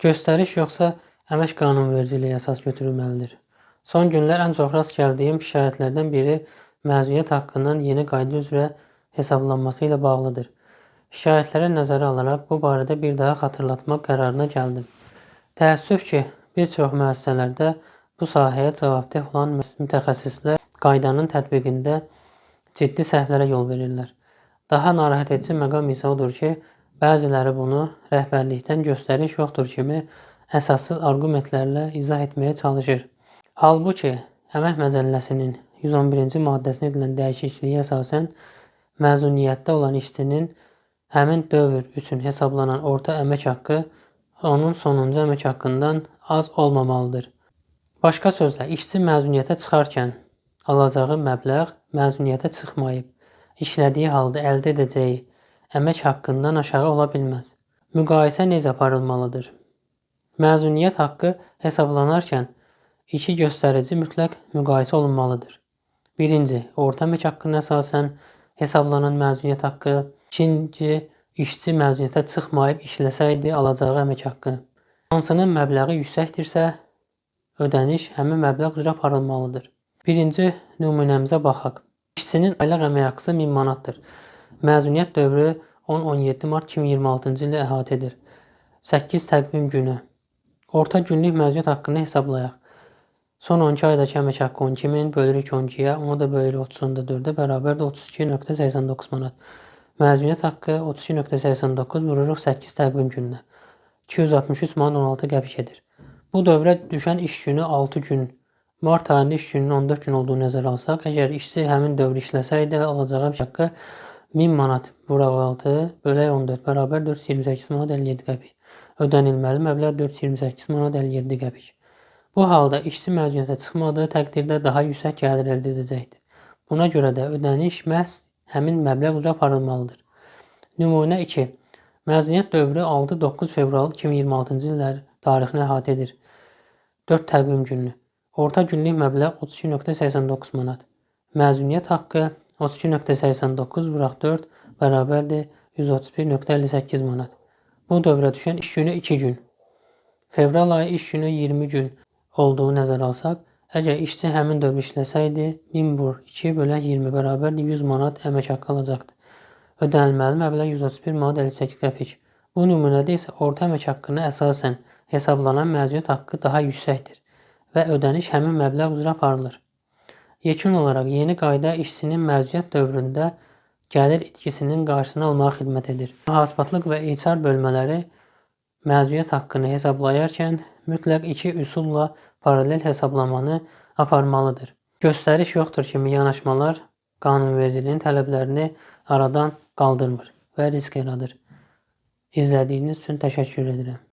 Göstəriş yoxsa əmək qanunvericiliyi əsas götürülməlidir? Son günlər ən çox rast gəldiyim şikayətlərdən biri məzuniyyət haqqının yeni qayda üzrə hesablanması ilə bağlıdır. Şikayətləri nəzərə alaraq bu barədə bir daha xatırlatmaq qərarına gəldim. Təəssüf ki, bir çox müəssisələrdə bu sahəyə cavabdeh olan mütəxəssislər qaydanın tətbiqində ciddi səhvlərə yol verirlər. Daha narahat edici məqam isə odur ki, bəziləri bunu rəhbərlikdən göstəriş yoxdur kimi əsassız arqumentlərlə izah etməyə çalışır. Halbuki, Əmək Məcəlləsinin 111-ci maddəsinə edilən dəyişikliyə əsasən məzuniyyətdə olan işçinin həmin dövr üçün hesablanan orta əmək haqqı onun sonuncu əmək haqqından az olmamalıdır. Başqa sözlə, işçi məzuniyyətə çıxarkən alacağı məbləğ məzuniyyətə çıxmayıb, işlədiyi halda əldə edəcəyi əmək haqqından aşağı ola bilməz. Müqayisə necə aparılmalıdır? Məzuniyyət haqqı hesablanarkən iki göstərici mütləq müqayisə olunmalıdır. Birinci, orta əmək haqqına əsasən hesablanan məzuniyyət haqqı. İkinci, işçi məzuniyyətə çıxmayıb işləsəydi alacağı əmək haqqı. Hansının məbləği yüksəkdirsə, ödəniş həmin məbləğ üzrə aparılmalıdır. Birinci nümunəmizə baxaq. İşçinin aylıq əmək haqqısı 1000 manatdır. Məzuniyyət dövrü 10-17 mart 2026-cı ili əhatə edir. 8 təqvim günü. Orta günlük məzuniyyət haqqını hesablayaq. Son 12 aydakı əmək haqqı 12.000 bölürük 12-yə, onu da bölürük 30.4-ə bərabər də 32.89 manat. Məzuniyyət haqqı 32.89 vururuq 8 təqvim gününə. 263 manat 16 qəpik edir. Bu dövrə düşən iş günü 6 gün. Mart ayında iş gününün 14 gün olduğunu nəzərə alsaq, əgər işçi həmin dövr işləsəydi, alacağı əmək haqqı 1000 manat vuraq 6 bölək 14 bərabər 428 manat 57 qəpik. Ödənilməli məbləğ 428 manat 57 qəpik. Bu halda işçi məzuniyyətə çıxmadığı təqdirdə daha yüksək gəlir əldə edəcəkdir. Buna görə də ödəniş məhz həmin məbləğ üzrə aparılmalıdır. Nümunə 2. Məzuniyyət dövrü 6-9 fevral 2026-cı illər tarixini əhatə edir. 4 təqvim günü. Orta günlük məbləğ 32.89 manat. Məzuniyyət haqqı 32.89 vuraq 4 bərabərdir 131.58 manat. Bu dövrə düşən iş günü 2 gün. Fevral ayı iş günü 20 gün olduğu nəzərə alsaq, əgər işçi həmin dövr işləsəydi, 1000 vur 2 bölək 20 bərabərdir 100 manat əmək haqqı alacaqdır. Ödənilməli məbləğ 131 manat 58 qəpik. Bu nümunədə isə orta əmək haqqına əsasən hesablanan məzuniyyət haqqı daha yüksəkdir və ödəniş həmin məbləğ üzrə aparılır. Yekun olaraq yeni qayda işçinin məzuniyyət dövründə gəlir itkisinin qarşısını almağa xidmət edir. Mühasibatlıq və HR bölmələri məzuniyyət haqqını hesablayarkən mütləq iki üsulla paralel hesablamanı aparmalıdır. Göstəriş yoxdur kimi yanaşmalar qanunvericiliyin tələblərini aradan qaldırmır və risk yaradır. İzlədiyiniz üçün təşəkkür edirəm.